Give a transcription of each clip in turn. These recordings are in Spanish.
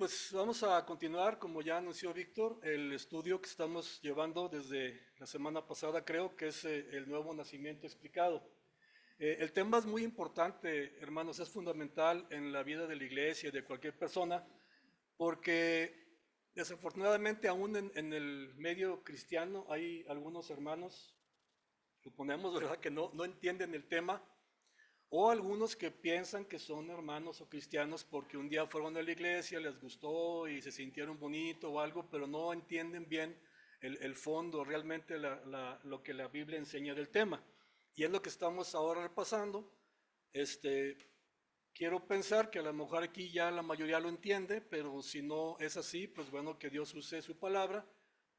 pues vamos a continuar, como ya anunció Víctor, el estudio que estamos llevando desde la semana pasada, creo que es el nuevo nacimiento explicado. El tema es muy importante, hermanos, es fundamental en la vida de la iglesia y de cualquier persona, porque desafortunadamente aún en el medio cristiano hay algunos hermanos, suponemos, ¿verdad?, que no entienden el tema, o algunos que piensan que son hermanos o cristianos porque un día fueron a la iglesia, les gustó y se sintieron bonito o algo, pero no entienden bien el fondo, realmente lo que la Biblia enseña del tema. Y es lo que estamos ahora repasando. Quiero pensar que a lo mejor aquí ya la mayoría lo entiende, pero si no es así, pues bueno, que Dios use su palabra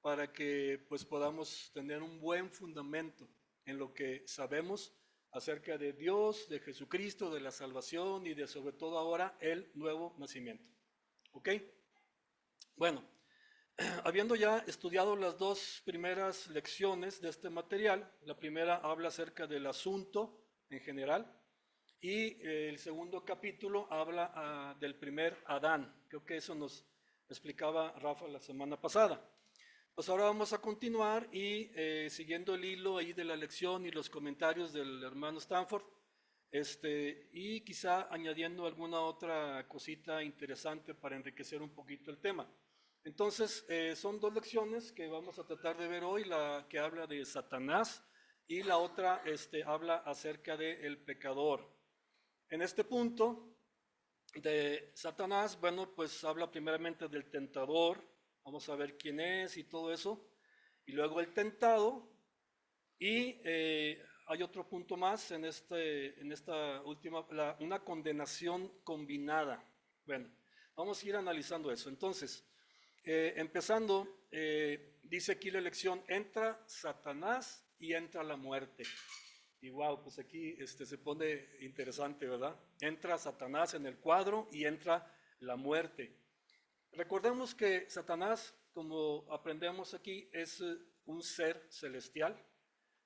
para que pues podamos tener un buen fundamento en lo que sabemos acerca de Dios, de Jesucristo, de la salvación y de sobre todo ahora el nuevo nacimiento. ¿Ok? Bueno, habiendo ya estudiado las dos primeras lecciones de este material, la primera habla acerca del asunto en general y el segundo capítulo habla del primer Adán. Creo que eso nos explicaba Rafa la semana pasada. Pues ahora vamos a continuar y siguiendo el hilo ahí de la lección y los comentarios del hermano Stanford, y quizá añadiendo alguna otra cosita interesante para enriquecer un poquito el tema. Entonces, son dos lecciones que vamos a tratar de ver hoy, la que habla de Satanás y la otra habla acerca del pecador. En este punto de Satanás, bueno, pues habla primeramente del tentador. Vamos a ver quién es y todo eso. Y luego el tentado. Y hay otro punto más en esta última, una condenación combinada. Bueno, vamos a ir analizando eso. Entonces, empezando, dice aquí la lección, entra Satanás y entra la muerte. Y wow, pues aquí se pone interesante, ¿verdad? Entra Satanás en el cuadro y entra la muerte. Recordemos que Satanás, como aprendemos aquí, es un ser celestial,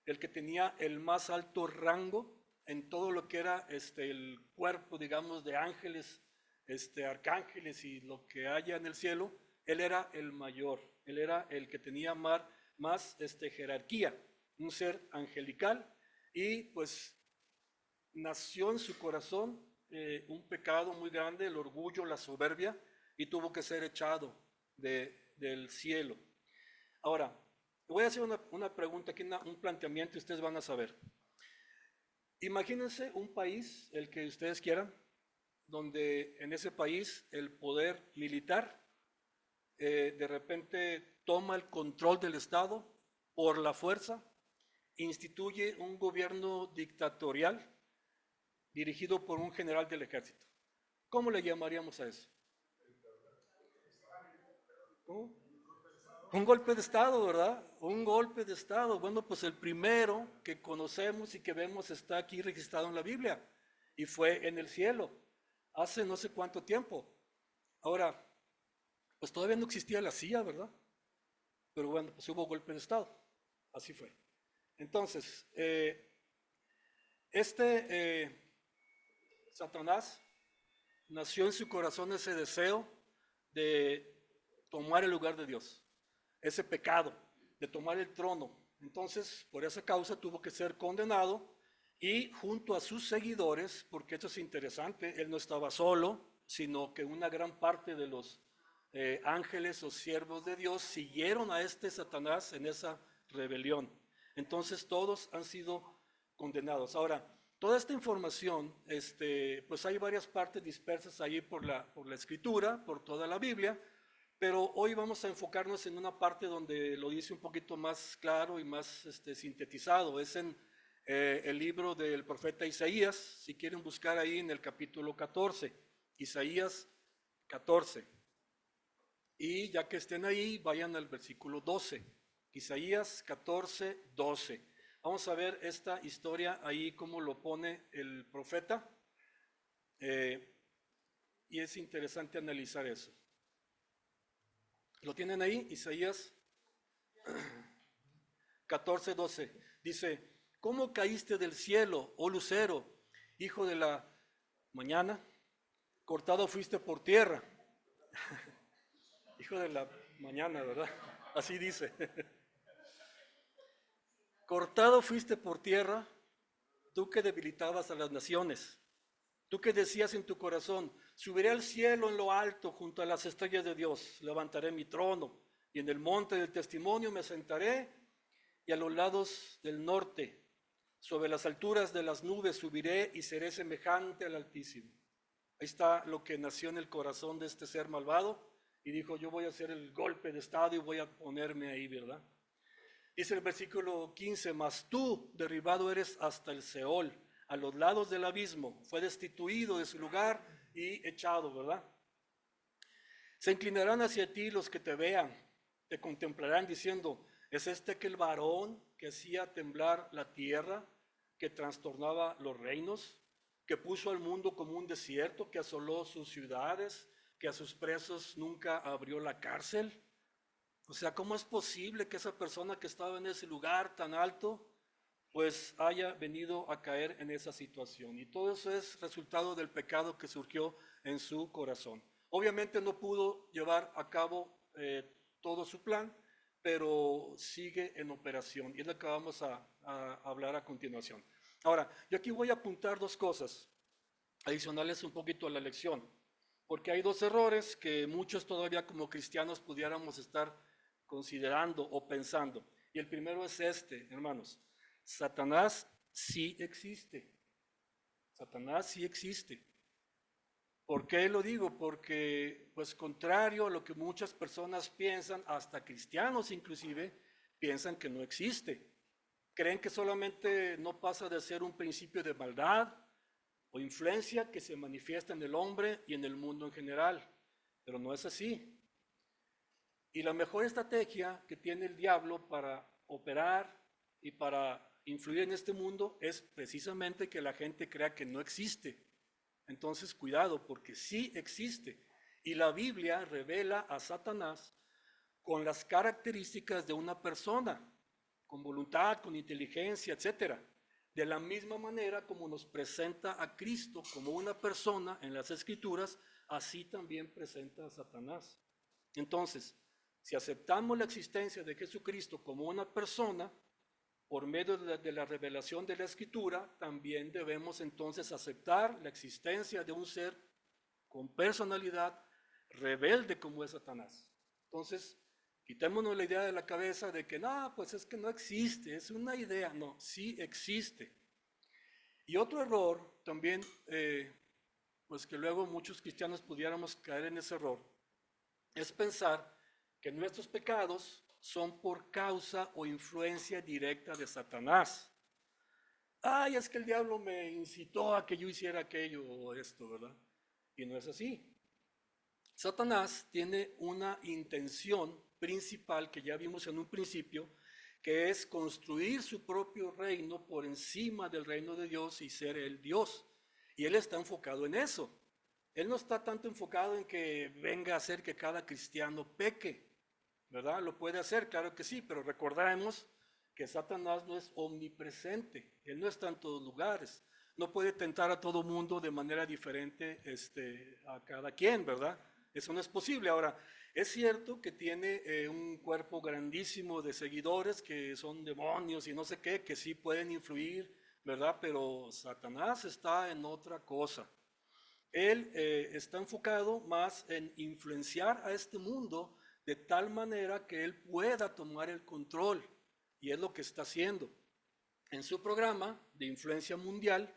el que tenía el más alto rango en todo lo que era el cuerpo, digamos, de ángeles, arcángeles y lo que haya en el cielo. Él era el mayor, él era el que tenía más jerarquía, un ser angelical, y pues nació en su corazón un pecado muy grande, el orgullo, la soberbia, y tuvo que ser echado del cielo. Ahora, voy a hacer una pregunta aquí, un planteamiento, y ustedes van a saber. Imagínense un país, el que ustedes quieran, donde en ese país el poder militar de repente toma el control del Estado por la fuerza, instituye un gobierno dictatorial dirigido por un general del ejército. ¿Cómo le llamaríamos a eso? ¿Cómo? Un golpe de Estado, ¿verdad? Un golpe de Estado. Bueno, pues el primero que conocemos y que vemos está aquí registrado en la Biblia y fue en el cielo, hace no sé cuánto tiempo. Ahora, pues todavía no existía la CIA, ¿verdad? Pero bueno, pues hubo golpe de Estado. Así fue. Entonces, Satanás nació en su corazón ese deseo de tomar el lugar de Dios, ese pecado, de tomar el trono. Entonces, por esa causa tuvo que ser condenado y junto a sus seguidores, porque esto es interesante, él no estaba solo, sino que una gran parte de los ángeles o siervos de Dios siguieron a Satanás en esa rebelión. Entonces todos han sido condenados. Ahora, toda esta información, pues hay varias partes dispersas ahí por la escritura, por toda la Biblia, pero hoy vamos a enfocarnos en una parte donde lo dice un poquito más claro y más sintetizado. Es en el libro del profeta Isaías, si quieren buscar ahí en el capítulo 14, Isaías 14. Y ya que estén ahí, vayan al versículo 12, Isaías 14, 12. Vamos a ver esta historia ahí, cómo lo pone el profeta, y es interesante analizar eso. ¿Lo tienen ahí? Isaías 14, 12. Dice, ¿cómo caíste del cielo, oh lucero, hijo de la mañana? Cortado fuiste por tierra. hijo de la mañana, ¿verdad? Así dice. Cortado fuiste por tierra, tú que debilitabas a las naciones. Tú que decías en tu corazón, subiré al cielo en lo alto junto a las estrellas de Dios, levantaré mi trono y en el monte del testimonio me sentaré y a los lados del norte, sobre las alturas de las nubes subiré y seré semejante al Altísimo. Ahí está lo que nació en el corazón de este ser malvado y dijo, yo voy a hacer el golpe de estado y voy a ponerme ahí, ¿verdad? Dice el versículo 15, mas tú derribado eres hasta el Seol, a los lados del abismo, fue destituido de su lugar y echado, ¿verdad? Se inclinarán hacia ti los que te vean, te contemplarán diciendo, ¿es este aquel varón que hacía temblar la tierra, que trastornaba los reinos, que puso al mundo como un desierto, que asoló sus ciudades, que a sus presos nunca abrió la cárcel? O sea, ¿cómo es posible que esa persona que estaba en ese lugar tan alto, pues haya venido a caer en esa situación? Y todo eso es resultado del pecado que surgió en su corazón. Obviamente no pudo llevar a cabo todo su plan, pero sigue en operación. Y es lo que vamos a hablar a continuación. Ahora, yo aquí voy a apuntar dos cosas adicionales un poquito a la lección, porque hay dos errores que muchos todavía como cristianos pudiéramos estar considerando o pensando. Y el primero es este, hermanos. Satanás sí existe. Satanás sí existe. ¿Por qué lo digo? Porque, pues contrario a lo que muchas personas piensan, hasta cristianos inclusive, piensan que no existe. Creen que solamente no pasa de ser un principio de maldad o influencia que se manifiesta en el hombre y en el mundo en general. Pero no es así. Y la mejor estrategia que tiene el diablo para operar y para influir en este mundo es precisamente que la gente crea que no existe. Entonces, cuidado, porque sí existe. Y la Biblia revela a Satanás con las características de una persona, con voluntad, con inteligencia, etcétera. De la misma manera como nos presenta a Cristo como una persona en las Escrituras, así también presenta a Satanás. Entonces, si aceptamos la existencia de Jesucristo como una persona, por medio de la revelación de la Escritura, también debemos entonces aceptar la existencia de un ser con personalidad rebelde como es Satanás. Entonces, quitémonos la idea de la cabeza de que no, pues es que no existe, es una idea. No, sí existe. Y otro error también, pues que luego muchos cristianos pudiéramos caer en ese error, es pensar que nuestros pecados son por causa o influencia directa de Satanás. Ay, es que el diablo me incitó a que yo hiciera aquello o esto, ¿verdad? Y no es así. Satanás tiene una intención principal que ya vimos en un principio, que es construir su propio reino por encima del reino de Dios y ser el Dios. Y él está enfocado en eso. Él no está tanto enfocado en que venga a hacer que cada cristiano peque, ¿verdad? Lo puede hacer, claro que sí, pero recordemos que Satanás no es omnipresente, él no está en todos lugares, no puede tentar a todo mundo de manera diferente a cada quien, ¿verdad? Eso no es posible. Ahora, es cierto que tiene un cuerpo grandísimo de seguidores que son demonios y no sé qué, que sí pueden influir, ¿verdad? Pero Satanás está en otra cosa. Él está enfocado más en influenciar a este mundo de tal manera que él pueda tomar el control. Y es lo que está haciendo. En su programa de influencia mundial,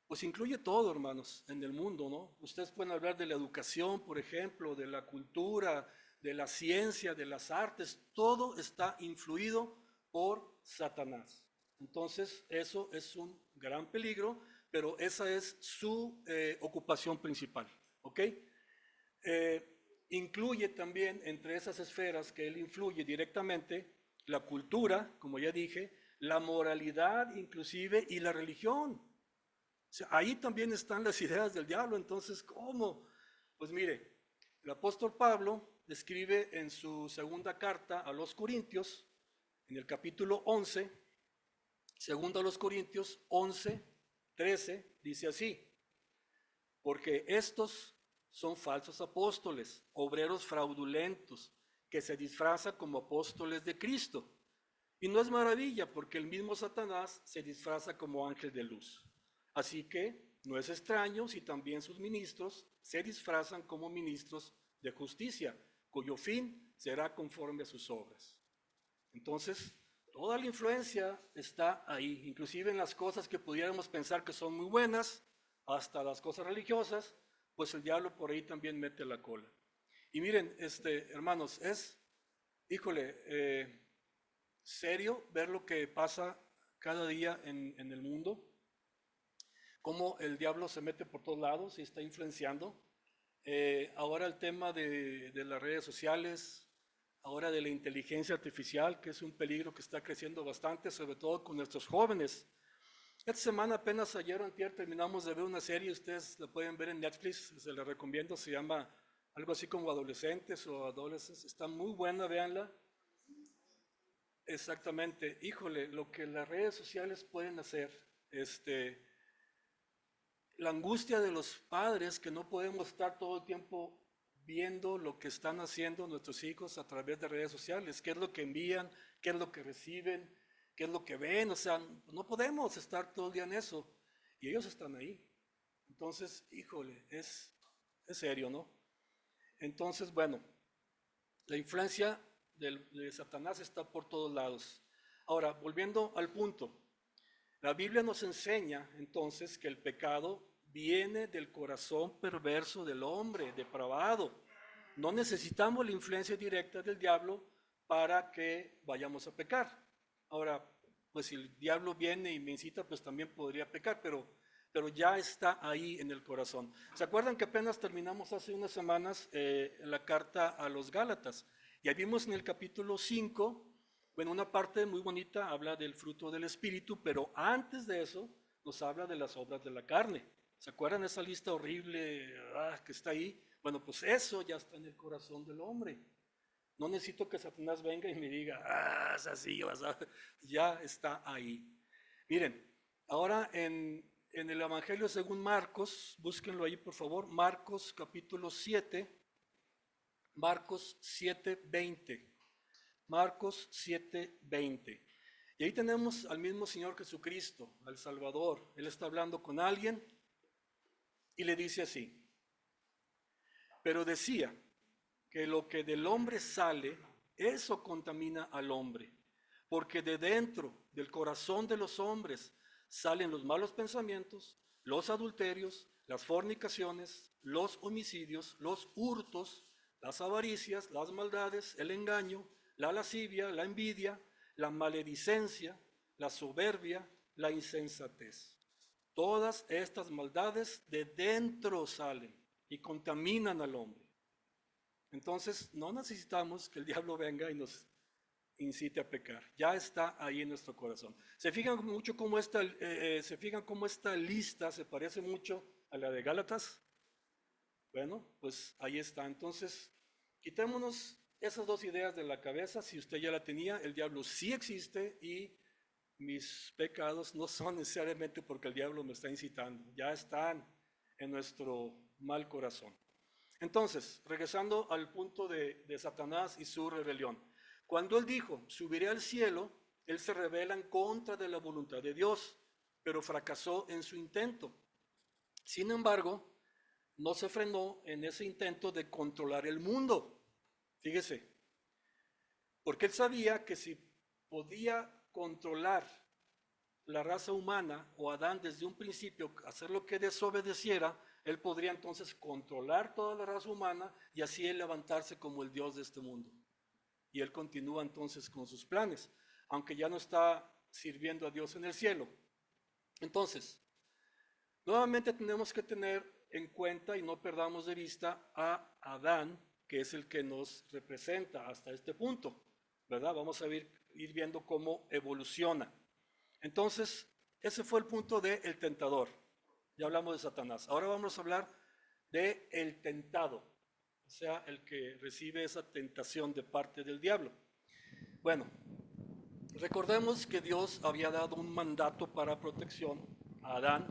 pues incluye todo, hermanos, en el mundo, ¿no? Ustedes pueden hablar de la educación, por ejemplo, de la cultura, de la ciencia, de las artes, todo está influido por Satanás. Entonces, eso es un gran peligro, pero esa es su ocupación principal, ¿ok? Incluye también entre esas esferas que él influye directamente la cultura, como ya dije, la moralidad inclusive y la religión. O sea, ahí también están las ideas del diablo. Entonces, ¿cómo? Pues mire, el apóstol Pablo escribe en su segunda carta a los Corintios, en el capítulo 11, segundo a los Corintios 11, 13, dice así, porque estos son falsos apóstoles, obreros fraudulentos, que se disfrazan como apóstoles de Cristo. Y no es maravilla, porque el mismo Satanás se disfraza como ángel de luz. Así que no es extraño si también sus ministros se disfrazan como ministros de justicia, cuyo fin será conforme a sus obras. Entonces, toda la influencia está ahí, inclusive en las cosas que pudiéramos pensar que son muy buenas, hasta las cosas religiosas, pues el diablo por ahí también mete la cola. Y miren, hermanos, híjole, serio ver lo que pasa cada día en el mundo, cómo el diablo se mete por todos lados y está influenciando. Ahora el tema de las redes sociales, ahora de la inteligencia artificial, que es un peligro que está creciendo bastante, sobre todo con nuestros jóvenes. Esta semana, apenas ayer o antier, terminamos de ver una serie, ustedes la pueden ver en Netflix, se la recomiendo, se llama algo así como Adolescentes o Adolescentes, está muy buena, véanla. Exactamente, híjole, lo que las redes sociales pueden hacer, la angustia de los padres que no podemos estar todo el tiempo viendo lo que están haciendo nuestros hijos a través de redes sociales, qué es lo que envían, qué es lo que reciben, qué es lo que ven, o sea, no podemos estar todo el día en eso y ellos están ahí. Entonces, híjole, es serio, ¿no? Entonces, bueno, la influencia de Satanás está por todos lados. Ahora, volviendo al punto, la Biblia nos enseña entonces que el pecado viene del corazón perverso del hombre, depravado. No necesitamos la influencia directa del diablo para que vayamos a pecar. Ahora, pues si el diablo viene y me incita, pues también podría pecar, pero ya está ahí en el corazón. ¿Se acuerdan que apenas terminamos hace unas semanas la carta a los Gálatas? Y ahí vimos en el capítulo 5, bueno, una parte muy bonita habla del fruto del Espíritu, pero antes de eso nos habla de las obras de la carne. ¿Se acuerdan esa lista horrible que está ahí? Bueno, pues eso ya está en el corazón del hombre. No necesito que Satanás venga y me diga, es así, ya está ahí. Miren, ahora en el Evangelio según Marcos, búsquenlo ahí por favor, Marcos capítulo 7, Marcos 7:20. Marcos 7:20. Y ahí tenemos al mismo Señor Jesucristo, al Salvador. Él está hablando con alguien y le dice así: pero decía que lo que del hombre sale, eso contamina al hombre, porque de dentro del corazón de los hombres salen los malos pensamientos, los adulterios, las fornicaciones, los homicidios, los hurtos, las avaricias, las maldades, el engaño, la lascivia, la envidia, la maledicencia, la soberbia, la insensatez. Todas estas maldades de dentro salen y contaminan al hombre. Entonces, no necesitamos que el diablo venga y nos incite a pecar. Ya está ahí en nuestro corazón. ¿Se fijan mucho se fijan cómo esta lista se parece mucho a la de Gálatas? Bueno, pues ahí está. Entonces, quitémonos esas dos ideas de la cabeza. Si usted ya la tenía, el diablo sí existe y mis pecados no son necesariamente porque el diablo me está incitando. Ya están en nuestro mal corazón. Entonces, regresando al punto de Satanás y su rebelión. Cuando él dijo, subiré al cielo, él se rebela en contra de la voluntad de Dios, pero fracasó en su intento. Sin embargo, no se frenó en ese intento de controlar el mundo. Fíjese, porque él sabía que si podía controlar la raza humana o Adán desde un principio, hacer lo que desobedeciera, él podría entonces controlar toda la raza humana y así él levantarse como el Dios de este mundo. Y él continúa entonces con sus planes, aunque ya no está sirviendo a Dios en el cielo. Entonces, nuevamente tenemos que tener en cuenta y no perdamos de vista a Adán, que es el que nos representa hasta este punto, ¿verdad? Vamos a ir viendo cómo evoluciona. Entonces, ese fue el punto del tentador. Ya hablamos de Satanás. Ahora vamos a hablar de el tentado, o sea, el que recibe esa tentación de parte del diablo. Bueno, recordemos que Dios había dado un mandato para protección a Adán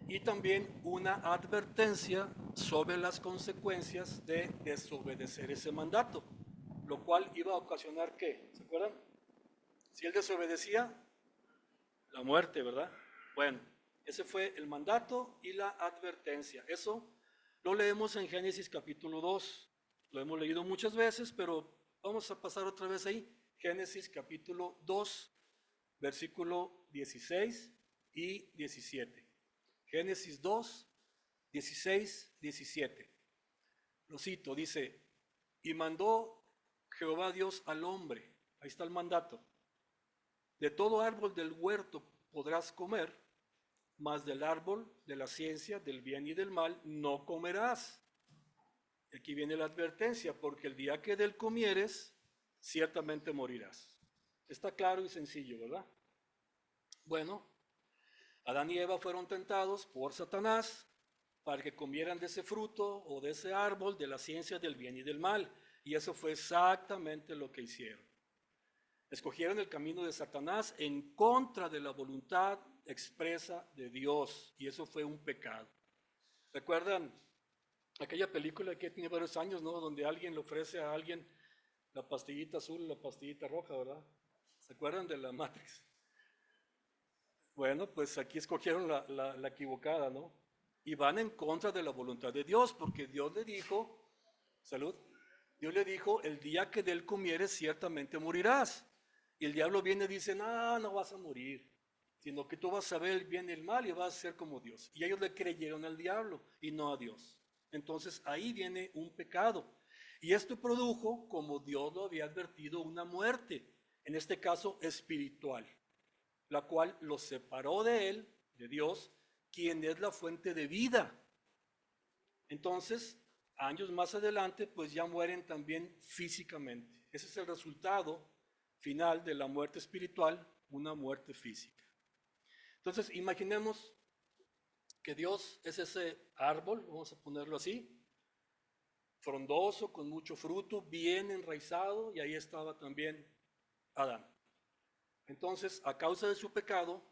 y también una advertencia sobre las consecuencias de desobedecer ese mandato, lo cual iba a ocasionar ¿qué? ¿Se acuerdan? Si él desobedecía, la muerte, ¿verdad? Bueno, ese fue el mandato y la advertencia. Eso lo leemos en Génesis capítulo 2. Lo hemos leído muchas veces, pero vamos a pasar otra vez ahí. Génesis capítulo 2, versículo 16 y 17. Génesis 2, 16, 17. Lo cito, dice, y mandó Jehová Dios al hombre, ahí está el mandato, de todo árbol del huerto podrás comer, mas del árbol de la ciencia del bien y del mal no comerás. Aquí viene la advertencia, porque el día que del comieres, ciertamente morirás. Está claro y sencillo, ¿verdad? Bueno, Adán y Eva fueron tentados por Satanás para que comieran de ese fruto o de ese árbol de la ciencia del bien y del mal. Y eso fue exactamente lo que hicieron. Escogieron el camino de Satanás en contra de la voluntad expresa de Dios. Y eso fue un pecado. ¿Recuerdan aquella película que tiene varios años, ¿no? Donde alguien le ofrece a alguien la pastillita azul, la pastillita roja, ¿verdad? ¿Se acuerdan de la Matrix? Bueno, pues aquí escogieron la equivocada, ¿no? Y van en contra de la voluntad de Dios, porque Dios le dijo, salud, Dios le dijo, el día que de él comieres ciertamente morirás. Y el diablo viene y dice, no, no vas a morir, sino que tú vas a ver el bien y el mal y vas a ser como Dios. Y ellos le creyeron al diablo y no a Dios. Entonces ahí viene un pecado. Y esto produjo, como Dios lo había advertido, una muerte, en este caso espiritual, la cual los separó de él, de Dios, quien es la fuente de vida. Entonces, años más adelante, pues ya mueren también físicamente. Ese es el resultado final de la muerte espiritual, una muerte física. Entonces, imaginemos que Dios es ese árbol, vamos a ponerlo así, frondoso, con mucho fruto, bien enraizado, y ahí estaba también Adán. Entonces, a causa de su pecado,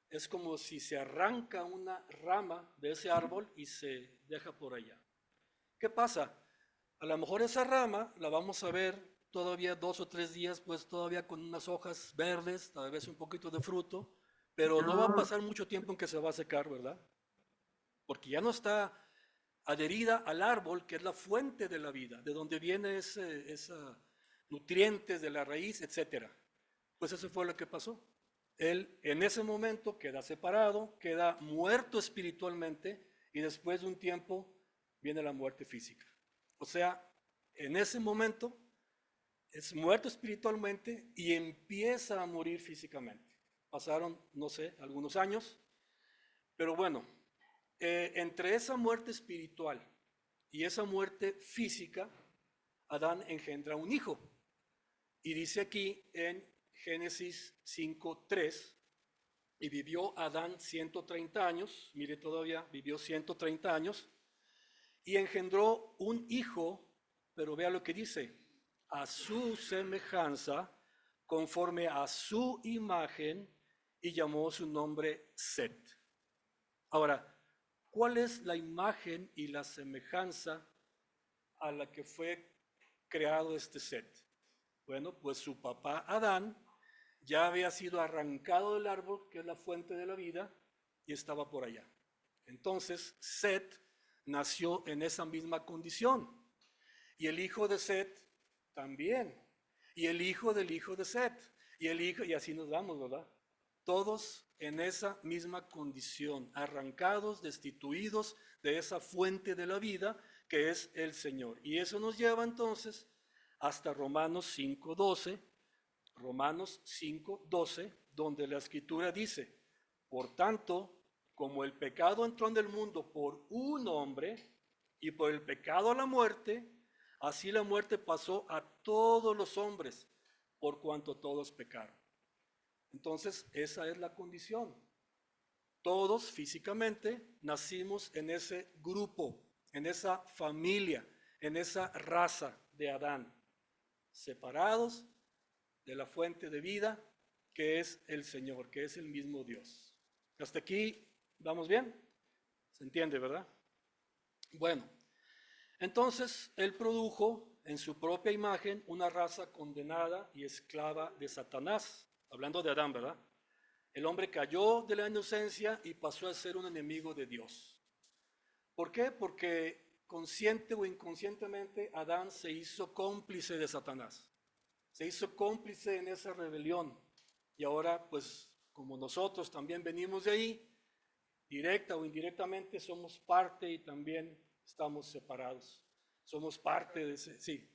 es como si se arranca una rama de ese árbol y se deja por allá. ¿Qué pasa? A lo mejor esa rama la vamos a ver todavía 2 o 3 días, pues todavía con unas hojas verdes, tal vez un poquito de fruto, pero no va a pasar mucho tiempo en que se va a secar, ¿verdad? Porque ya no está adherida al árbol, que es la fuente de la vida, de donde viene esa nutrientes de la raíz, etcétera. Pues eso fue lo que pasó. Él en ese momento queda separado, queda muerto espiritualmente y después de un tiempo viene la muerte física. O sea, en ese momento es muerto espiritualmente y empieza a morir físicamente. Pasaron, no sé, algunos años, pero bueno, entre esa muerte espiritual y esa muerte física, Adán engendra un hijo. Y dice aquí en Génesis 5:3, y vivió Adán 130 años, mire todavía, vivió 130 años, y engendró un hijo, pero vea lo que dice, a su semejanza, conforme a su imagen, y llamó su nombre Set. Ahora, ¿cuál es la imagen y la semejanza a la que fue creado este Set? Bueno, pues su papá Adán ya había sido arrancado del árbol, que es la fuente de la vida, y estaba por allá. Entonces, Set nació en esa misma condición. Y el hijo de Set también. Y el hijo del hijo de Set. Y el hijo, y así nos vamos, ¿verdad? Todos en esa misma condición, arrancados, destituidos de esa fuente de la vida que es el Señor. Y eso nos lleva entonces hasta Romanos 5:12, Romanos 5:12, donde la escritura dice, por tanto, como el pecado entró en el mundo por un hombre y por el pecado la muerte, así la muerte pasó a todos los hombres, por cuanto todos pecaron. Entonces, esa es la condición. Todos físicamente nacimos en ese grupo, en esa familia, en esa raza de Adán, separados de la fuente de vida que es el Señor, que es el mismo Dios. ¿Hasta aquí vamos bien? ¿Se entiende, verdad? Bueno, entonces él produjo en su propia imagen una raza condenada y esclava de Satanás, hablando de Adán, ¿verdad? El hombre cayó de la inocencia y pasó a ser un enemigo de Dios. ¿Por qué? Porque consciente o inconscientemente Adán se hizo cómplice de Satanás, se hizo cómplice en esa rebelión. Y ahora, pues, como nosotros también venimos de ahí, directa o indirectamente somos parte y también estamos separados. Somos parte de ese, sí.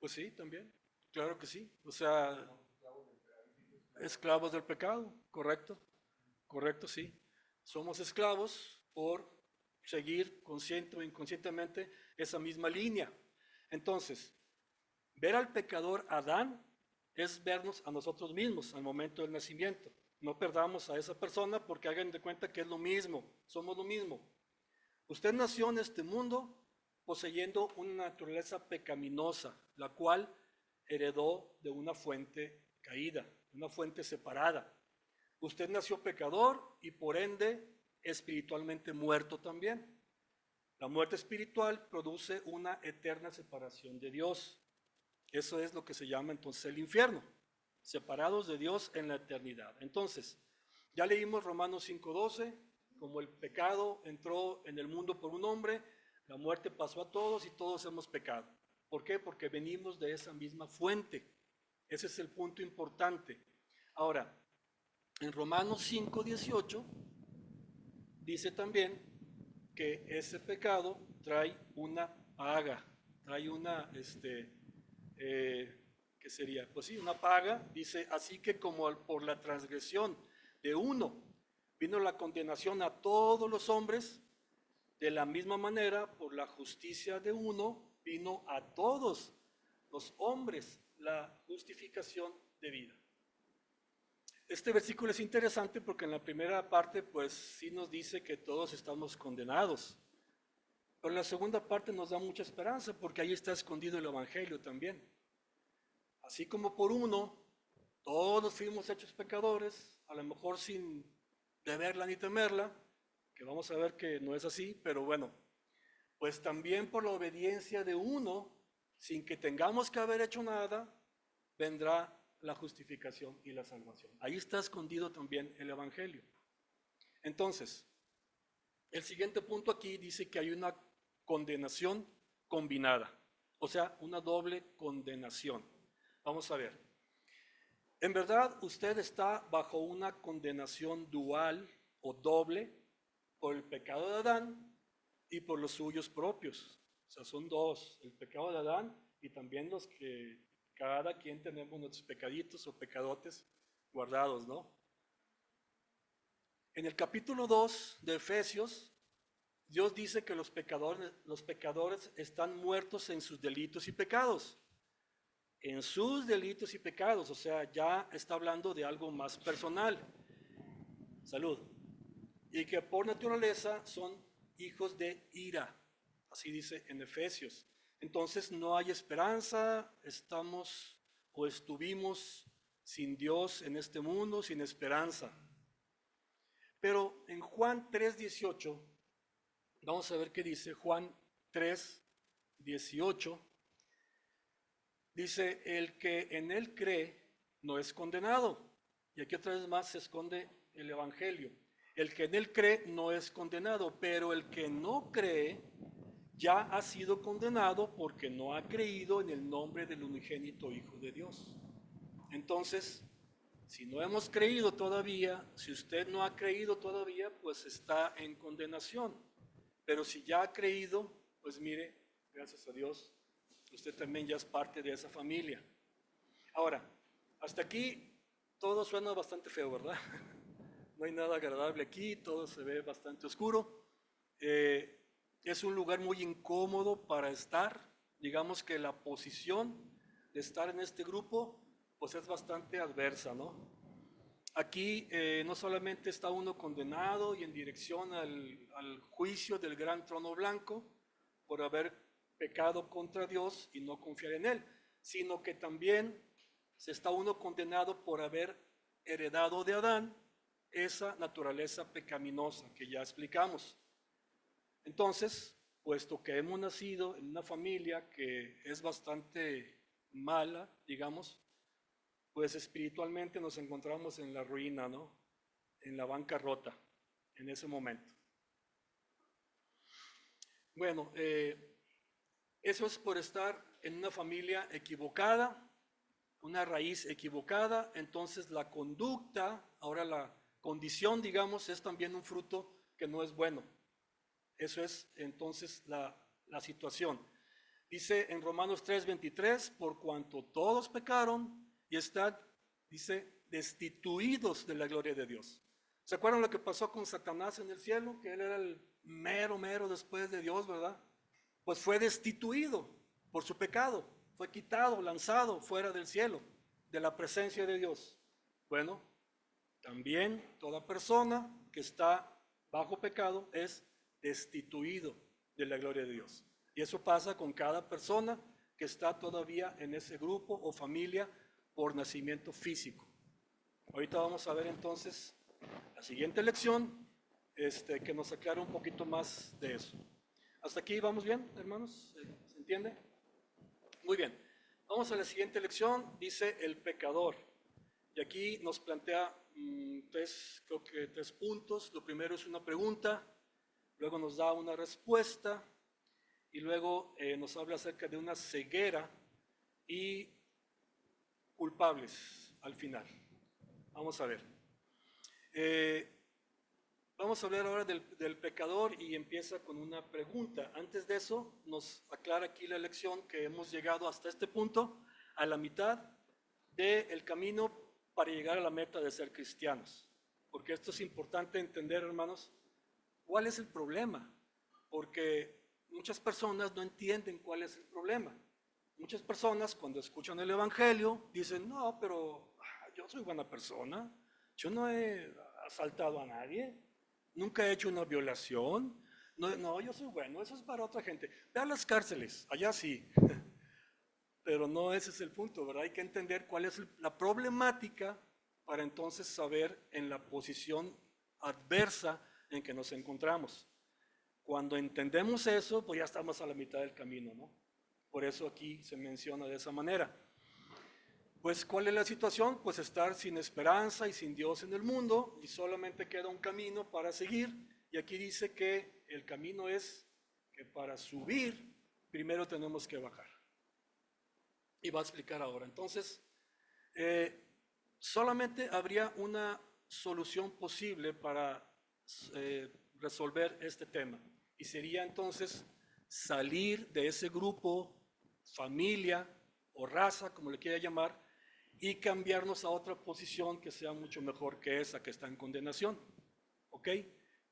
Pues sí, también. Claro que sí. O sea, esclavos del pecado, correcto. Correcto, sí. Somos esclavos por seguir consciente o inconscientemente esa misma línea. Entonces, ver al pecador Adán es vernos a nosotros mismos al momento del nacimiento. No perdamos a esa persona porque hagan de cuenta que es lo mismo, somos lo mismo. Usted nació en este mundo poseyendo una naturaleza pecaminosa, la cual heredó de una fuente caída, una fuente separada. Usted nació pecador y por ende espiritualmente muerto también. La muerte espiritual produce una eterna separación de Dios. Eso es lo que se llama entonces el infierno, separados de Dios en la eternidad. Entonces, ya leímos Romanos 5:12, como el pecado entró en el mundo por un hombre, la muerte pasó a todos y todos hemos pecado. ¿Por qué? Porque venimos de esa misma fuente. Ese es el punto importante. Ahora, en Romanos 5:18 dice también que ese pecado trae una paga, trae una, ¿qué sería? Pues sí, una paga. Dice, así que como por la transgresión de uno vino la condenación a todos los hombres, de la misma manera, por la justicia de uno vino a todos los hombres la justificación de vida. Este versículo es interesante porque en la primera parte pues sí nos dice que todos estamos condenados, pero en la segunda parte nos da mucha esperanza porque ahí está escondido el Evangelio también. Así como por uno, todos fuimos hechos pecadores, a lo mejor sin deberla ni temerla, que vamos a ver que no es así, pero bueno, pues también por la obediencia de uno, sin que tengamos que haber hecho nada, vendrá la justificación y la salvación. Ahí está escondido también el Evangelio. Entonces, el siguiente punto aquí dice que hay una condenación combinada, o sea, una doble condenación. Vamos a ver. En verdad, usted está bajo una condenación dual o doble por el pecado de Adán y por los suyos propios. O sea, son dos, el pecado de Adán y también los que cada quien tenemos nuestros pecaditos o pecadotes guardados, ¿no? En el capítulo 2 de Efesios, Dios dice que los pecadores están muertos en sus delitos y pecados. En sus delitos y pecados, o sea, ya está hablando de algo más personal. Salud. Y que por naturaleza son hijos de ira. Así dice en Efesios. Entonces no hay esperanza, estamos o estuvimos sin Dios en este mundo, sin esperanza. Pero en Juan 3:18, vamos a ver qué dice Juan 3:18. Dice, el que en él cree no es condenado. Y aquí otra vez más se esconde el Evangelio. El que en él cree no es condenado, pero el que no cree ya ha sido condenado porque no ha creído en el nombre del unigénito Hijo de Dios. Entonces, si no hemos creído todavía, si usted no ha creído todavía, pues está en condenación. Pero si ya ha creído, pues mire, gracias a Dios, usted también ya es parte de esa familia. Ahora, hasta aquí todo suena bastante feo, ¿verdad? No hay nada agradable aquí, todo se ve bastante oscuro. Es un lugar muy incómodo para estar. Digamos que la posición de estar en este grupo pues es bastante adversa, ¿no? Aquí no solamente está uno condenado y en dirección al juicio del gran trono blanco por haber pecado contra Dios y no confiar en Él, sino que también se está uno condenado por haber heredado de Adán esa naturaleza pecaminosa que ya explicamos. Entonces, puesto que hemos nacido en una familia que es bastante mala, digamos, pues espiritualmente nos encontramos en la ruina, ¿no? En la bancarrota, en ese momento. Bueno, eso es por estar en una familia equivocada, una raíz equivocada, entonces la conducta, ahora la condición, digamos, es también un fruto que no es bueno. Eso es entonces la situación. Dice en Romanos 3:23, por cuanto todos pecaron y están, dice, destituidos de la gloria de Dios. ¿Se acuerdan lo que pasó con Satanás en el cielo? Que él era el mero después de Dios, ¿verdad? Pues fue destituido por su pecado, fue quitado, lanzado fuera del cielo, de la presencia de Dios. Bueno, también toda persona que está bajo pecado es destituido de la gloria de Dios. Y eso pasa con cada persona que está todavía en ese grupo o familia por nacimiento físico. Ahorita vamos a ver entonces la siguiente lección que nos aclara un poquito más de eso. ¿Hasta aquí vamos bien, hermanos? ¿Se entiende? Muy bien. Vamos a la siguiente lección. Dice el pecador. Y aquí nos plantea creo que tres puntos. Lo primero es una pregunta, luego nos da una respuesta y luego nos habla acerca de una ceguera y culpables al final. Vamos a ver. Vamos a hablar ahora del pecador y empieza con una pregunta. Antes de eso, nos aclara aquí la lección que hemos llegado hasta este punto, a la mitad del camino para llegar a la meta de ser cristianos. Porque esto es importante entender, hermanos, cuál es el problema. Porque muchas personas no entienden cuál es el problema. Muchas personas cuando escuchan el Evangelio dicen, no, pero yo soy buena persona, yo no he asaltado a nadie, nunca he hecho una violación, no, yo soy bueno, eso es para otra gente. Ve a las cárceles, allá sí, pero no ese es el punto, ¿verdad? Hay que entender cuál es la problemática para entonces saber en la posición adversa en que nos encontramos. Cuando entendemos eso, pues ya estamos a la mitad del camino, ¿no? Por eso aquí se menciona de esa manera. Pues, ¿cuál es la situación? Pues estar sin esperanza y sin Dios en el mundo y solamente queda un camino para seguir. Y aquí dice que el camino es que para subir primero tenemos que bajar. Y va a explicar ahora. Entonces, solamente habría una solución posible para resolver este tema. Y sería entonces salir de ese grupo, familia o raza, como le quiera llamar, y cambiarnos a otra posición que sea mucho mejor que esa que está en condenación. ¿Ok?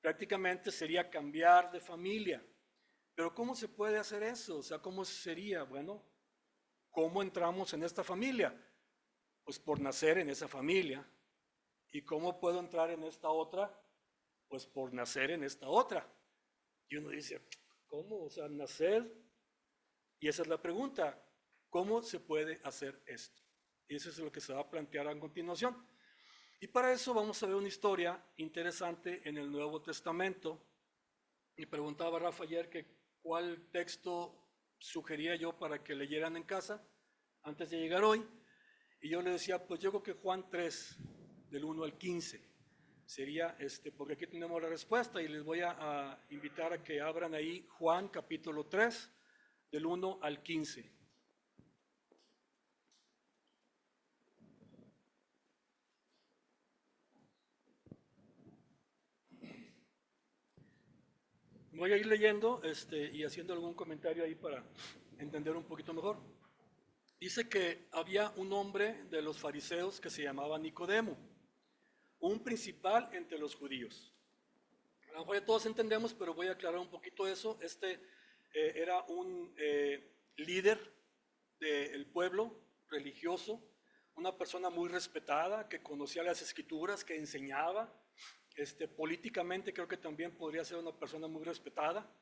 Prácticamente sería cambiar de familia. Pero ¿cómo se puede hacer eso? O sea, ¿cómo sería? Bueno, ¿cómo entramos en esta familia? Pues por nacer en esa familia. ¿Y cómo puedo entrar en esta otra? Pues por nacer en esta otra. Y uno dice, ¿cómo? O sea, nacer. Y esa es la pregunta, ¿cómo se puede hacer esto? Y eso es lo que se va a plantear a continuación. Y para eso vamos a ver una historia interesante en el Nuevo Testamento. Y preguntaba Rafa ayer que cuál texto sugería yo para que leyeran en casa antes de llegar hoy. Y yo le decía, pues yo creo que Juan 3, del 1 al 15. Sería porque aquí tenemos la respuesta y les voy a invitar a que abran ahí Juan capítulo 3, del 1 al 15. Voy a ir leyendo y haciendo algún comentario ahí para entender un poquito mejor. Dice que había un hombre de los fariseos que se llamaba Nicodemo, un principal entre los judíos. A lo mejor ya todos entendemos, pero voy a aclarar un poquito eso. Era un líder del pueblo religioso, una persona muy respetada, que conocía las escrituras, que enseñaba. Políticamente creo que también podría ser una persona muy respetada.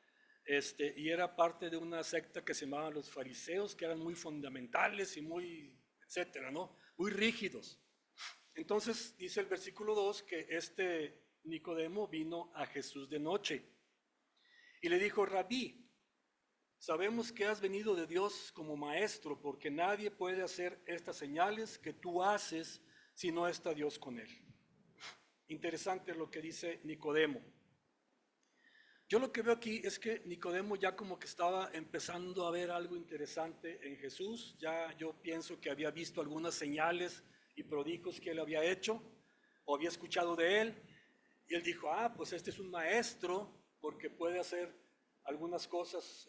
y era parte de una secta que se llamaban los fariseos, que eran muy fundamentales y muy, etcétera, ¿no? Muy rígidos. Entonces dice el versículo 2 que Nicodemo vino a Jesús de noche y le dijo: Rabí, sabemos que has venido de Dios como maestro, porque nadie puede hacer estas señales que tú haces si no está Dios con él. Interesante lo que dice Nicodemo. Yo lo que veo aquí es que Nicodemo ya como que estaba empezando a ver algo interesante en Jesús. Ya yo pienso que había visto algunas señales y prodigios que él había hecho o había escuchado de él. Y él dijo: pues este es un maestro porque puede hacer algunas cosas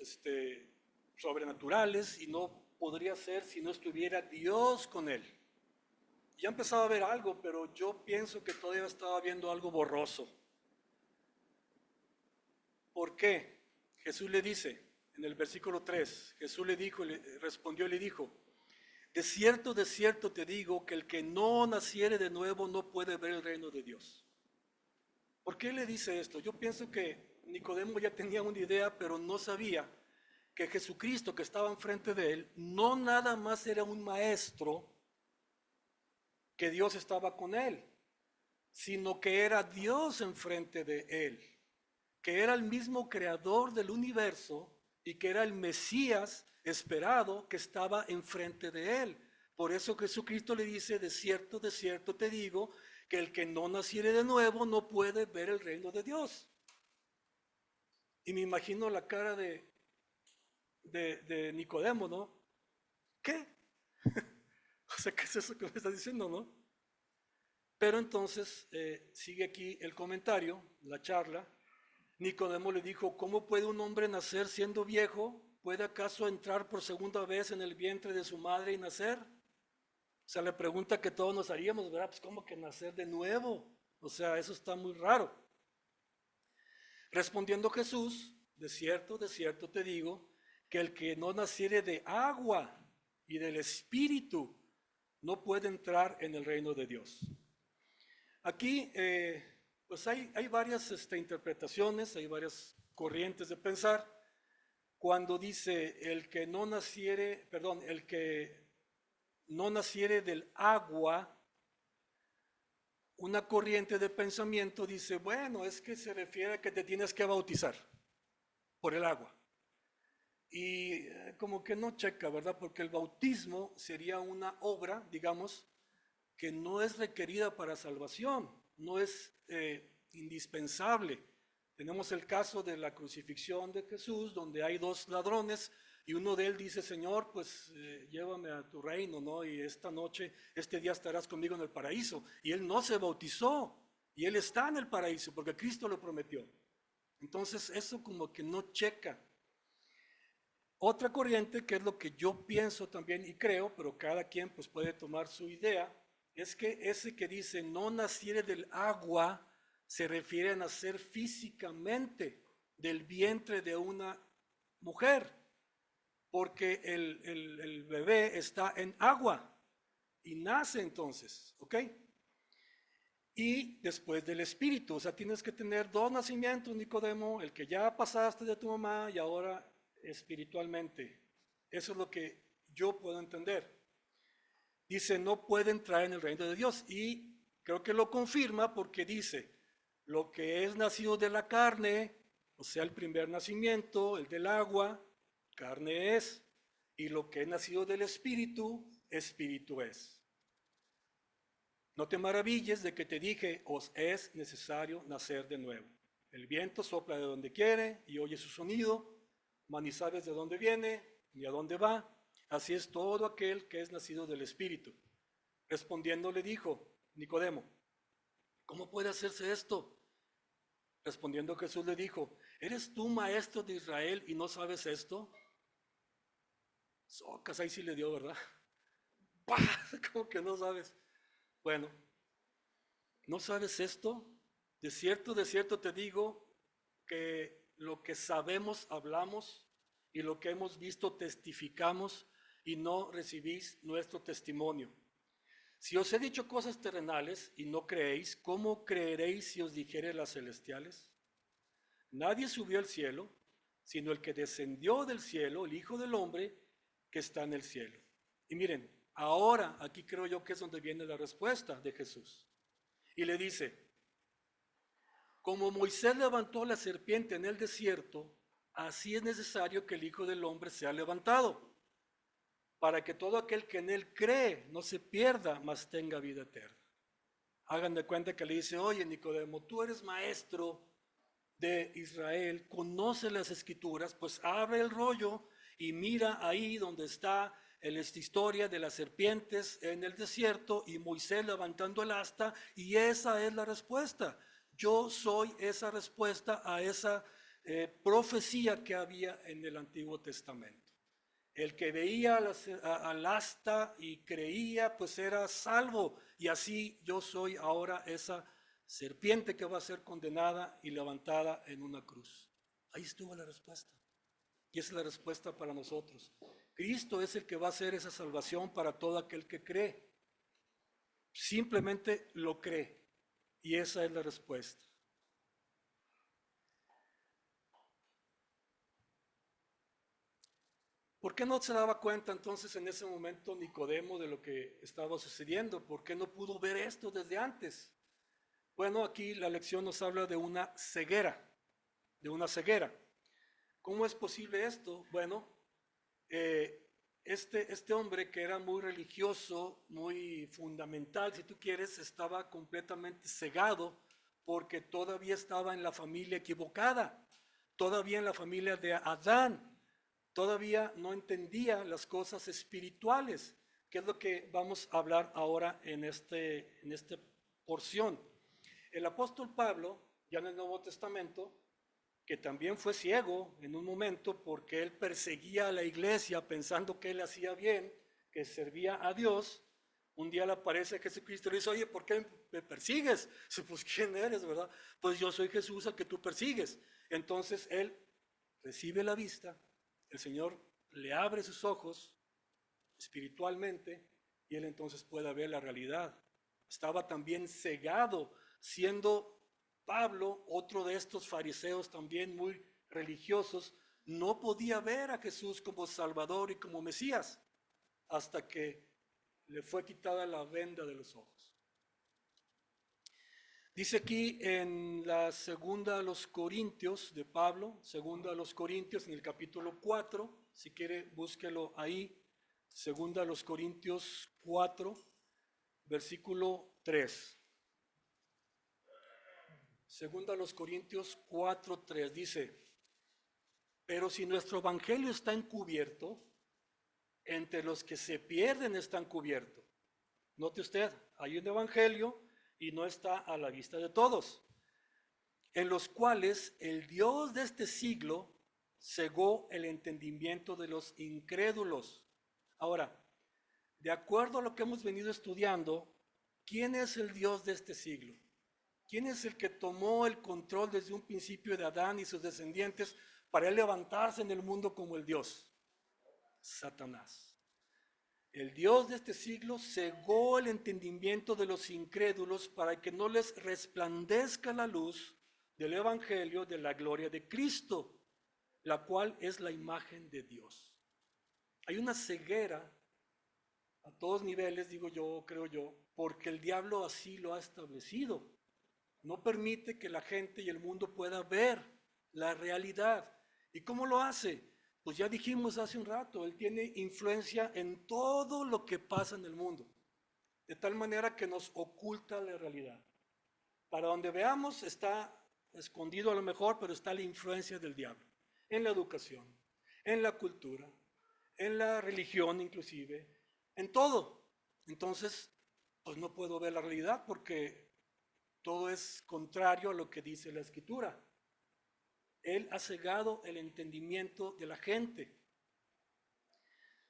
sobrenaturales, y no podría ser si no estuviera Dios con él. Ya empezaba a ver algo, pero yo pienso que todavía estaba viendo algo borroso. ¿Por qué? Jesús le dice en el versículo 3, Jesús le dijo, respondió y le dijo: de cierto te digo que el que no naciere de nuevo no puede ver el reino de Dios. ¿Por qué le dice esto? Yo pienso que Nicodemo ya tenía una idea, pero no sabía que Jesucristo, que estaba enfrente de él, no nada más era un maestro, que Dios estaba con él, sino que era Dios enfrente de él, que era el mismo creador del universo y que era el Mesías esperado que estaba enfrente de él. Por eso Jesucristo le dice: de cierto te digo que el que no naciere de nuevo no puede ver el reino de Dios. Y me imagino la cara de Nicodemo, ¿no? ¿Qué? O sea, ¿qué es eso que me está diciendo, no? Pero entonces sigue aquí el comentario, la charla. Nicodemo le dijo: ¿cómo puede un hombre nacer siendo viejo? ¿Puede acaso entrar por segunda vez en el vientre de su madre y nacer? O sea, la pregunta que todos nos haríamos, ¿verdad? Pues ¿cómo que nacer de nuevo? O sea, eso está muy raro. Respondiendo Jesús: de cierto te digo, que el que no naciere de agua y del Espíritu no puede entrar en el reino de Dios. Aquí, pues hay varias interpretaciones, hay varias corrientes de pensar. Cuando dice el que no naciere del agua, una corriente de pensamiento dice: bueno, es que se refiere a que te tienes que bautizar por el agua. Y como que no checa, ¿verdad? Porque el bautismo sería una obra, digamos, que no es requerida para salvación, no es indispensable. Tenemos el caso de la crucifixión de Jesús, donde hay dos ladrones y uno de él dice: Señor, pues llévame a tu reino, ¿no? Y esta noche, este día estarás conmigo en el paraíso. Y él no se bautizó y él está en el paraíso porque Cristo lo prometió. Entonces eso como que no checa. Otra corriente, que es lo que yo pienso también y creo, pero cada quien pues puede tomar su idea, es que ese que dice no naciere del agua se refiere a nacer físicamente del vientre de una mujer, porque el bebé está en agua y nace entonces, ¿ok? Y después del espíritu, o sea, tienes que tener dos nacimientos, Nicodemo, el que ya pasaste de tu mamá y ahora espiritualmente. Eso es lo que yo puedo entender. Dice: no puede entrar en el reino de Dios, y creo que lo confirma porque dice: lo que es nacido de la carne, o sea, el primer nacimiento, el del agua, carne es, y lo que es nacido del espíritu, espíritu es. No te maravilles de que te dije: os es necesario nacer de nuevo. El viento sopla de donde quiere y oye su sonido, mas ni sabes de dónde viene ni a dónde va. Así es todo aquel que es nacido del Espíritu. Respondiendo le dijo Nicodemo: ¿cómo puede hacerse esto? Respondiendo Jesús le dijo: ¿eres tú maestro de Israel y no sabes esto? Socas, ahí sí le dio, ¿verdad? ¡Pah! ¿Cómo que no sabes? Bueno, ¿no sabes esto? De cierto te digo que lo que sabemos hablamos y lo que hemos visto testificamos, y no recibís nuestro testimonio. Si os he dicho cosas terrenales y no creéis, ¿cómo creeréis si os dijere las celestiales? Nadie subió al cielo, sino el que descendió del cielo, el Hijo del Hombre que está en el cielo. Y miren, ahora aquí creo yo que es donde viene la respuesta de Jesús. Y le dice, como Moisés levantó la serpiente en el desierto, así es necesario que el Hijo del Hombre sea levantado, para que todo aquel que en él cree no se pierda, mas tenga vida eterna. Hagan de cuenta que le dice, oye Nicodemo, tú eres maestro de Israel, conoce las escrituras, pues abre el rollo y mira ahí donde está esta historia de las serpientes en el desierto y Moisés levantando el asta, y esa es la respuesta. Yo soy esa respuesta a esa profecía que había en el Antiguo Testamento. El que veía al asta y creía, pues era salvo. Y así yo soy ahora esa serpiente que va a ser condenada y levantada en una cruz. Ahí estuvo la respuesta. Y esa es la respuesta para nosotros. Cristo es el que va a hacer esa salvación para todo aquel que cree. Simplemente lo cree. Y esa es la respuesta. ¿Por qué no se daba cuenta entonces en ese momento Nicodemo de lo que estaba sucediendo? ¿Por qué no pudo ver esto desde antes? Bueno, aquí la lección nos habla de una ceguera, de una ceguera. ¿Cómo es posible esto? Bueno, este hombre que era muy religioso, muy fundamental, si tú quieres, estaba completamente cegado porque todavía estaba en la familia equivocada, todavía en la familia de Adán. Todavía no entendía las cosas espirituales, que es lo que vamos a hablar ahora en esta porción. El apóstol Pablo, ya en el Nuevo Testamento, que también fue ciego en un momento porque él perseguía a la iglesia pensando que él hacía bien, que servía a Dios, un día le aparece Jesucristo y le dice, oye, ¿por qué me persigues? Dice, pues, ¿quién eres, verdad? Pues yo soy Jesús al que tú persigues. Entonces él recibe la vista, el Señor le abre sus ojos espiritualmente y él entonces puede ver la realidad. Estaba también cegado, siendo Pablo, otro de estos fariseos también muy religiosos, no podía ver a Jesús como Salvador y como Mesías hasta que le fue quitada la venda de los ojos. Dice aquí en la segunda a los Corintios de Pablo, segunda a los Corintios en el capítulo 4, si quiere búsquelo ahí, segunda a los Corintios 4, versículo 3. Segunda a los Corintios 4, 3 dice, pero si nuestro evangelio está encubierto, entre los que se pierden está encubierto. Note usted, hay un evangelio y no está a la vista de todos, en los cuales el Dios de este siglo cegó el entendimiento de los incrédulos. Ahora, de acuerdo a lo que hemos venido estudiando, ¿quién es el Dios de este siglo? ¿Quién es el que tomó el control desde un principio de Adán y sus descendientes para él levantarse en el mundo como el Dios? Satanás. El Dios de este siglo cegó el entendimiento de los incrédulos para que no les resplandezca la luz del Evangelio de la gloria de Cristo, la cual es la imagen de Dios. Hay una ceguera a todos niveles, digo yo, creo yo, porque el diablo así lo ha establecido. No permite que la gente y el mundo pueda ver la realidad. ¿Y cómo lo hace? Pues ya dijimos hace un rato, él tiene influencia en todo lo que pasa en el mundo, de tal manera que nos oculta la realidad. Para donde veamos está escondido a lo mejor, pero está la influencia del diablo, en la educación, en la cultura, en la religión inclusive, en todo. Entonces, pues no puedo ver la realidad porque todo es contrario a lo que dice la Escritura. Él ha cegado el entendimiento de la gente.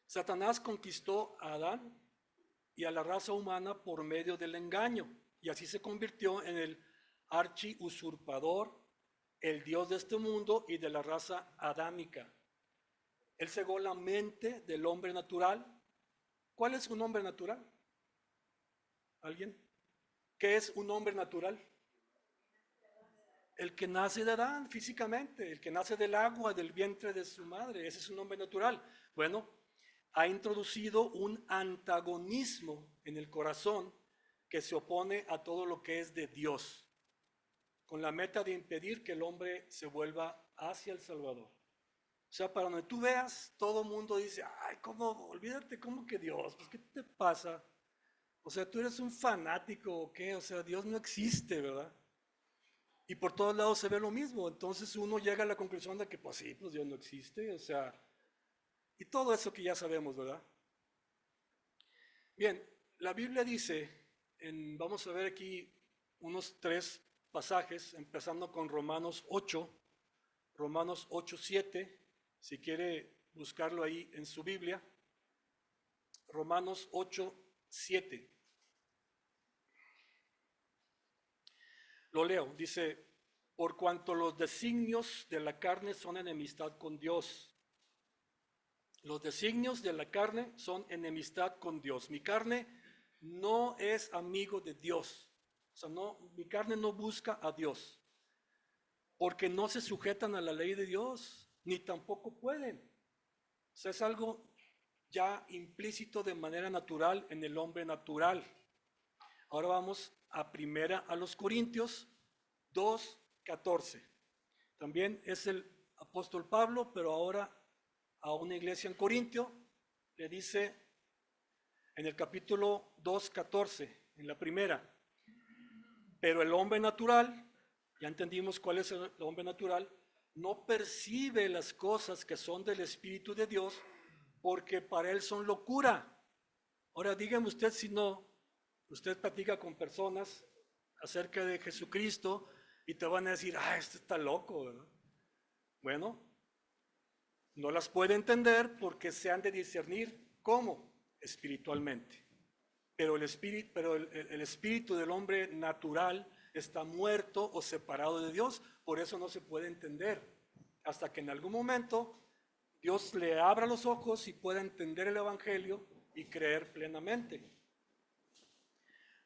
Satanás conquistó a Adán y a la raza humana por medio del engaño, y así se convirtió en el archiusurpador, el Dios de este mundo y de la raza adámica. Él cegó la mente del hombre natural. ¿Cuál es un hombre natural? ¿Alguien? ¿Qué es un hombre natural? el que nace de Adán físicamente, el que nace del agua, del vientre de su madre, ese es un hombre natural. Bueno, ha introducido un antagonismo en el corazón que se opone a todo lo que es de Dios, con la meta de impedir que el hombre se vuelva hacia el Salvador. O sea, para donde tú veas, todo el mundo dice, ay, ¿cómo? Olvídate, ¿cómo que Dios? Pues, ¿qué te pasa? O sea, tú eres un fanático o qué, o sea, Dios no existe, ¿verdad? Y por todos lados se ve lo mismo, entonces uno llega a la conclusión de que, pues sí, pues Dios no existe, o sea, y todo eso que ya sabemos, ¿verdad? Bien, la Biblia dice, vamos a ver aquí unos 3 pasajes, empezando con Romanos 8, 7, si quiere buscarlo ahí en su Biblia, Romanos 8, 7. Lo leo, dice, por cuanto los designios de la carne son enemistad con Dios. Los designios de la carne son enemistad con Dios. Mi carne no es amigo de Dios. O sea, no, mi carne no busca a Dios. Porque no se sujetan a la ley de Dios, ni tampoco pueden. O sea, es algo ya implícito de manera natural en el hombre natural. Ahora vamos a los Corintios 2:14. También es el apóstol Pablo, pero ahora a una iglesia en Corintio le dice en el capítulo 2:14, en la primera, pero el hombre natural, ya entendimos cuál es el hombre natural, no percibe las cosas que son del Espíritu de Dios, porque para él son locura. Ahora dígame usted si no, usted platica con personas acerca de Jesucristo y te van a decir, este está loco, ¿verdad? Bueno, no las puede entender porque se han de discernir cómo espiritualmente. Pero el espíritu del hombre natural está muerto o separado de Dios, por eso no se puede entender. Hasta que en algún momento Dios le abra los ojos y pueda entender el Evangelio y creer plenamente.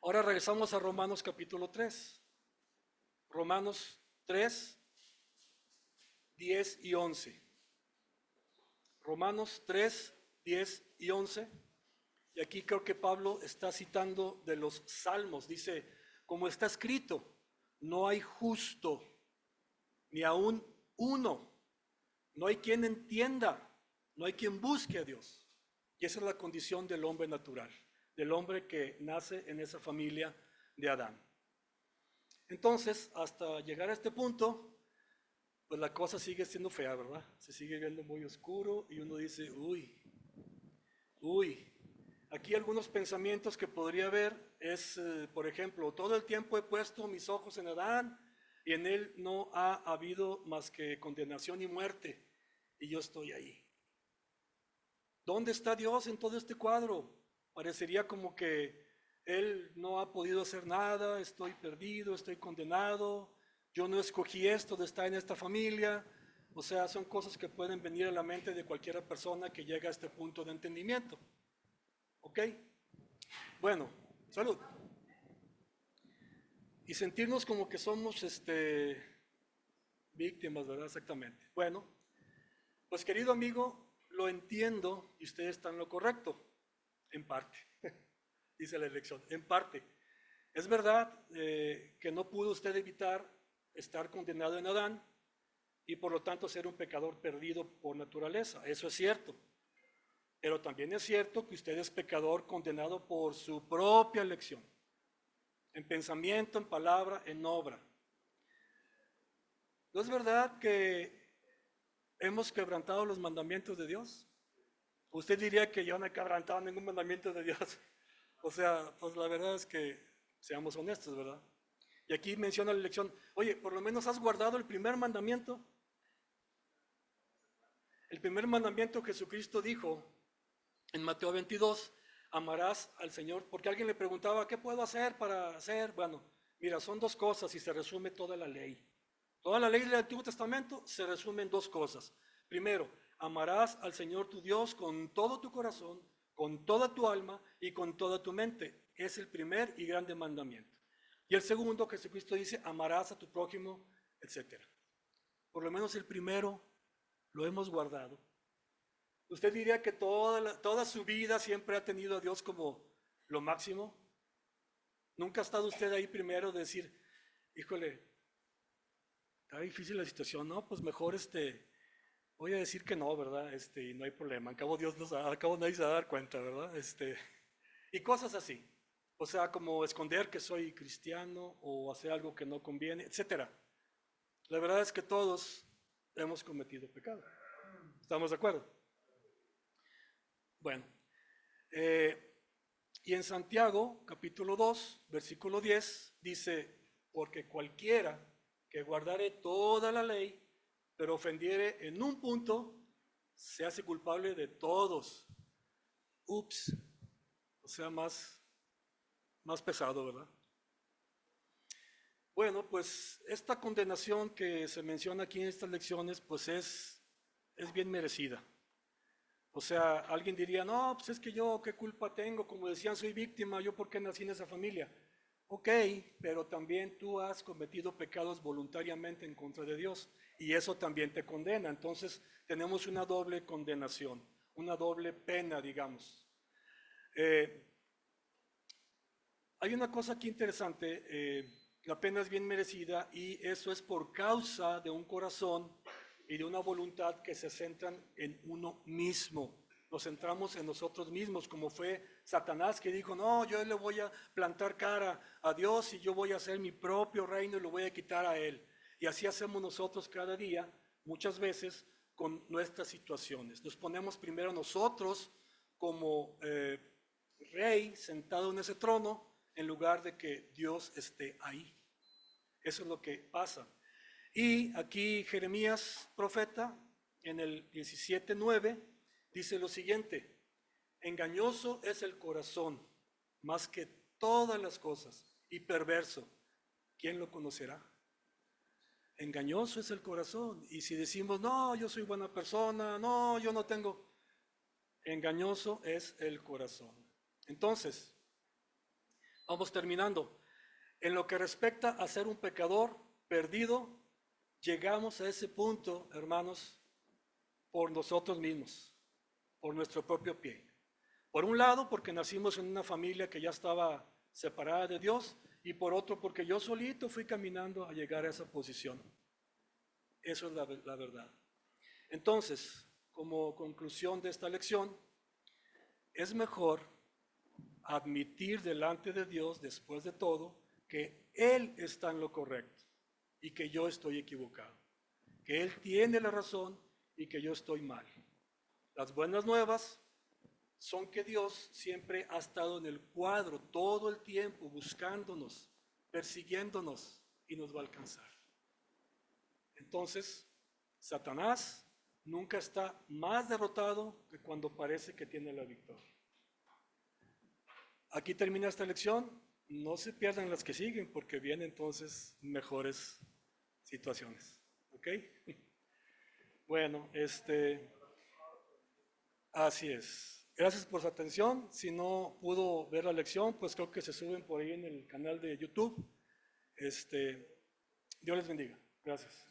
Ahora regresamos a Romanos capítulo 3. Romanos 3, 10 y 11. Romanos 3, 10 y 11. Y aquí creo que Pablo está citando de los salmos. Dice, como está escrito, no hay justo, ni aún uno. No hay quien entienda, no hay quien busque a Dios. Y esa es la condición del hombre natural, del hombre que nace en esa familia de Adán. Entonces, hasta llegar a este punto, pues la cosa sigue siendo fea, ¿verdad? Se sigue viendo muy oscuro y uno dice, uy. Aquí algunos pensamientos que podría haber es, por ejemplo, todo el tiempo he puesto mis ojos en Adán y en él no ha habido más que condenación y muerte y yo estoy ahí. ¿Dónde está Dios en todo este cuadro? Parecería como que él no ha podido hacer nada, estoy perdido, estoy condenado, yo no escogí esto de estar en esta familia. O sea, son cosas que pueden venir a la mente de cualquier persona que llega a este punto de entendimiento. ¿Ok? Bueno, salud. Y sentirnos como que somos víctimas, ¿verdad? Exactamente. Bueno, pues querido amigo, lo entiendo y usted está en lo correcto, en parte, dice la elección, en parte. Es verdad que no pudo usted evitar estar condenado en Adán y por lo tanto ser un pecador perdido por naturaleza, eso es cierto. Pero también es cierto que usted es pecador condenado por su propia elección, en pensamiento, en palabra, en obra. ¿No es verdad que hemos quebrantado los mandamientos de Dios? Usted diría que yo no he quebrantado ningún mandamiento de Dios. O sea, pues la verdad es que seamos honestos, ¿verdad? Y aquí menciona la elección, oye, por lo menos has guardado el primer mandamiento. El primer mandamiento Jesucristo dijo en Mateo 22, amarás al Señor, porque alguien le preguntaba, ¿qué puedo hacer para hacer? Bueno, mira, son 2 cosas y se resume toda la ley. Toda la ley del Antiguo Testamento se resume en 2 cosas. Primero, amarás al Señor tu Dios con todo tu corazón, con toda tu alma y con toda tu mente. Es el primer y grande mandamiento. Y el segundo, Jesucristo dice, amarás a tu prójimo etcétera. Por lo menos el primero lo hemos guardado. ¿Usted diría que toda su vida siempre ha tenido a Dios como lo máximo? ¿Nunca ha estado usted ahí primero de decir, híjole, está difícil la situación? No, pues mejor voy a decir que no, ¿verdad? Y no hay problema. Al cabo nadie se va a dar cuenta, ¿verdad? Y cosas así. O sea, como esconder que soy cristiano o hacer algo que no conviene, etcétera. La verdad es que todos hemos cometido pecado. ¿Estamos de acuerdo? Bueno, y en Santiago, capítulo 2, versículo 10, dice, porque cualquiera que guardare toda la ley, pero ofendiere en un punto, se hace culpable de todos. Ups, o sea, más pesado, ¿verdad? Bueno, pues esta condenación que se menciona aquí en estas lecciones, pues es bien merecida. O sea, alguien diría, no, pues es que yo qué culpa tengo, como decían, soy víctima, yo por qué nací en esa familia. Ok, pero también tú has cometido pecados voluntariamente en contra de Dios y eso también te condena. Entonces tenemos una doble condenación, una doble pena, digamos. Hay una cosa aquí interesante, la pena es bien merecida y eso es por causa de un corazón y de una voluntad que se centran en uno mismo. Nos centramos en nosotros mismos, como fue Satanás que dijo, no, yo le voy a plantar cara a Dios y yo voy a hacer mi propio reino y lo voy a quitar a Él. Y así hacemos nosotros cada día, muchas veces, con nuestras situaciones. Nos ponemos primero nosotros como rey sentado en ese trono, en lugar de que Dios esté ahí. Eso es lo que pasa. Y aquí Jeremías, profeta, en el 17:9, dice lo siguiente, engañoso es el corazón, más que todas las cosas, y perverso, ¿quién lo conocerá? Engañoso es el corazón, y si decimos, no, yo soy buena persona, no, yo no tengo, engañoso es el corazón. Entonces, vamos terminando. En lo que respecta a ser un pecador perdido, llegamos a ese punto, hermanos, por nosotros mismos, por nuestro propio pie. Por un lado, porque nacimos en una familia que ya estaba separada de Dios, y por otro, porque yo solito fui caminando a llegar a esa posición. Eso es la verdad. Entonces, como conclusión de esta lección, es mejor admitir delante de Dios, después de todo, que Él está en lo correcto y que yo estoy equivocado, que Él tiene la razón y que yo estoy mal. Las buenas nuevas son que Dios siempre ha estado en el cuadro todo el tiempo, buscándonos, persiguiéndonos y nos va a alcanzar. Entonces, Satanás nunca está más derrotado que cuando parece que tiene la victoria. Aquí termina esta lección, no se pierdan las que siguen porque vienen entonces mejores situaciones. ¿Ok? Bueno, así es. Gracias por su atención. Si no pudo ver la lección, pues creo que se suben por ahí en el canal de YouTube. Dios les bendiga. Gracias.